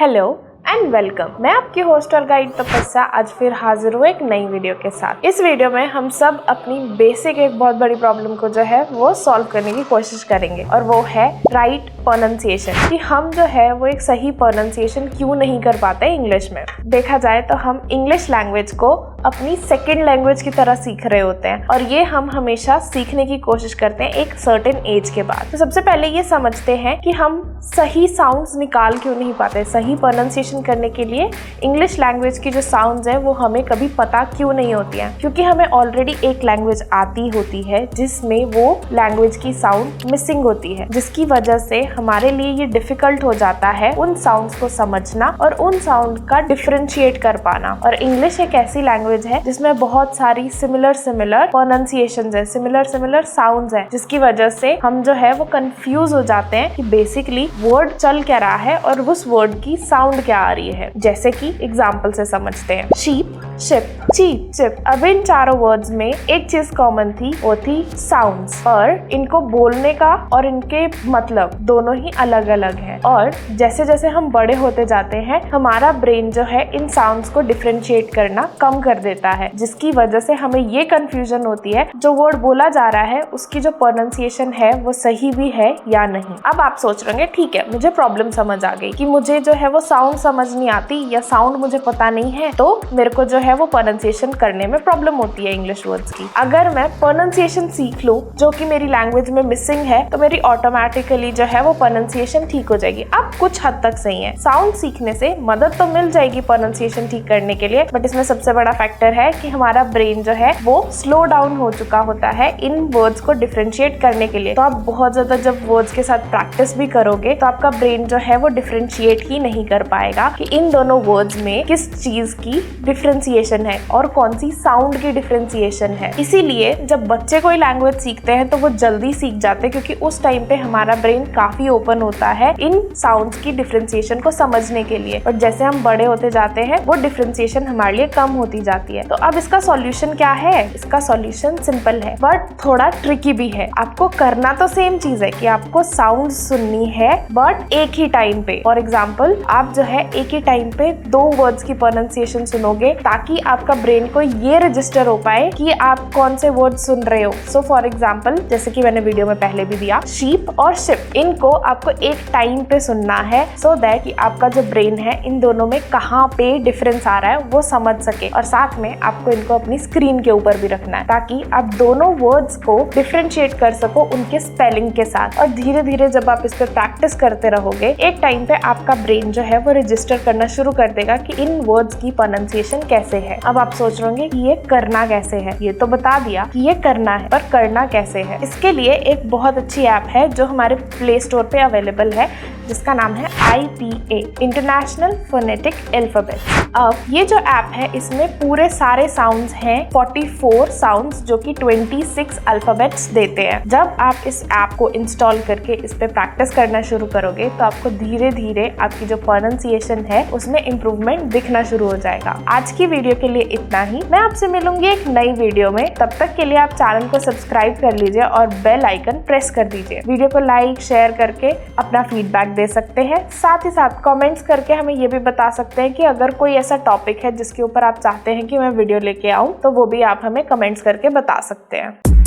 Hello and welcome. मैं आपकी host और गाइड तपस्या आज फिर हाजिर हूँ एक नई वीडियो के साथ। इस वीडियो में हम सब अपनी बेसिक एक बहुत बड़ी प्रॉब्लम को जो है वो सॉल्व करने की कोशिश करेंगे और वो है राइट प्रोनाउंसिएशन, कि हम जो है वो एक सही प्रोनाउंसिएशन क्यों नहीं कर पाते इंग्लिश में। देखा जाए तो हम इंग्लिश लैंग्वेज को अपनी सेकेंड लैंग्वेज की तरह सीख रहे होते हैं और ये हम हमेशा सीखने की कोशिश करते हैं एक सर्टेन एज के बाद। तो सबसे पहले ये समझते हैं कि हम सही साउंड्स निकाल क्यों नहीं पाते। सही प्रोनाउंसिएशन करने के लिए इंग्लिश लैंग्वेज की जो साउंड्स है वो हमें कभी पता क्यों नहीं होती हैं, क्योंकि हमें ऑलरेडी एक लैंग्वेज आती होती है जिसमें वो लैंग्वेज की साउंड मिसिंग होती है, जिसकी वजह से हमारे लिए ये डिफिकल्ट हो जाता है उन साउंड्स को समझना और उन साउंड का डिफरेंशिएट कर पाना। और इंग्लिश एक ऐसी लैंग्वेज है जिसमें बहुत सारी सिमिलर प्रोनाउंसिएशंस है, सिमिलर साउंड्स है, जिसकी वजह से हम जो है वो कंफ्यूज हो जाते हैं कि बेसिकली वर्ड चल क्या रहा है और उस वर्ड की साउंड क्या आ रही है। जैसे कि एग्जांपल से समझते हैं, शीप, शिप, चीप, चिप। अब इन चारों वर्ड्स में एक चीज कॉमन थी, वो थी साउंड्स, और इनको बोलने का और इनके मतलब दोनों ही अलग अलग है। और जैसे जैसे हम बड़े होते जाते हैं हमारा ब्रेन जो है इन साउंड्स को डिफरेंशिएट करना कम कर देता है, जिसकी वजह से हमें ये कंफ्यूजन होती है जो वर्ड बोला जा रहा है उसकी जो प्रोनाउंसिएशन है वो सही भी है या नहीं। अब आप सोच रहे हैं ठीक है, मुझे प्रॉब्लम समझ आ गई कि मुझे जो है वो साउंड समझ नहीं आती या साउंड मुझे पता नहीं है, तो मेरे को जो है वो प्रोनाउंसिएशन करने में प्रॉब्लम होती है इंग्लिश वर्ड्स की। अगर मैं प्रोनाउंसिएशन सीख लूं जो कि मेरी लैंग्वेज में मिसिंग है तो मेरी ऑटोमेटिकली जो है वो प्रोनाउंसिएशन ठीक हो जाएगी। अब कुछ हद तक सही है, साउंड सीखने से मदद तो मिल जाएगी प्रोनाउंसिएशन ठीक करने के लिए, बट इसमें सबसे बड़ा फैक्टर है कि हमारा ब्रेन जो है वो स्लो डाउन हो चुका होता है इन वर्ड्स को डिफरेंशिएट करने के लिए। तो आप बहुत ज्यादा जब वर्ड्स के साथ प्रैक्टिस भी करोगे तो आपका ब्रेन जो है वो डिफरेंशिएट ही नहीं कर पाएगा कि इन दोनों वर्ड्स में किस चीज की डिफरेंशिएशन है और कौन सी साउंड की डिफरेंशिएशन है। इसीलिए जब बच्चे कोई लैंग्वेज सीखते हैं तो वो जल्दी सीख जाते हैं, क्योंकि उस टाइम पे हमारा ब्रेन काफी ओपन होता है इन साउंड्स की डिफरेंशिएशन को समझने के लिए। और जैसे हम बड़े होते जाते हैं वो डिफरेंशिएशन हमारे लिए कम होती जाती है। तो अब इसका सॉल्यूशन क्या है? इसका सॉल्यूशन सिंपल है बट थोड़ा ट्रिकी भी है। आपको करना तो सेम चीज है कि आपको साउंड सुननी है बट एक ही टाइम पे। फॉर एग्जाम्पल आप जो है एक ही टाइम पे दो वर्ड्स की प्रोनाउंसिएशन सुनोगे ताकि आपका ब्रेन को ये रजिस्टर हो पाए कि आप कौन से वर्ड सुन रहे हो। सो फॉर एग्जाम्पल जैसे कि मैंने वीडियो में पहले भी दिया, शीप और शिप, इनको आपको एक टाइम पे सुनना है सो दैट कि आपका जो ब्रेन है इन दोनों में कहाँ पे डिफरेंस आ रहा है वो समझ सके। और साथ में आपको इनको अपनी स्क्रीन के ऊपर भी रखना है ताकि आप दोनों वर्ड्स को डिफरेंशिएट कर सको उनके स्पेलिंग के साथ। और धीरे धीरे जब आप इस पे प्रैक्टिस करते रहोगे एक टाइम पे आपका ब्रेन जो है वो रजिस्टर करना शुरू कर देगा कि इन वर्ड्स की प्रोनाउंसिएशन कैसे है। अब आप सोच रहे होंगे कि ये करना कैसे है, ये तो बता दिया कि ये करना है, पर करना कैसे है। इसके लिए एक बहुत अच्छी ऐप है जो हमारे प्ले स्टोर पे अवेलेबल है, जिसका नाम है IPA, इंटरनेशनल फोनेटिक अल्फाबेट। अब ये जो ऐप है इसमें पूरे सारे साउंड्स हैं, 44 साउंड्स जो कि 26 अल्फाबेट्स देते हैं। जब आप इस ऐप को इंस्टॉल करके इस पे प्रैक्टिस करना शुरू करोगे तो आपको धीरे धीरे आपकी जो प्रोनाउंसिएशन है उसमें इम्प्रूवमेंट दिखना शुरू हो जाएगा। आज की वीडियो के लिए इतना ही। मैं आपसे मिलूंगी एक नई वीडियो में, तब तक के लिए आप चैनल को सब्सक्राइब कर लीजिए और बेल आइकन प्रेस कर दीजिए। वीडियो को लाइक शेयर करके अपना फीडबैक दे सकते हैं। साथ ही साथ कमेंट्स करके हमें ये भी बता सकते हैं कि अगर कोई ऐसा टॉपिक है जिसके ऊपर आप चाहते हैं कि मैं वीडियो लेके आऊं तो वो भी आप हमें कमेंट्स करके बता सकते हैं।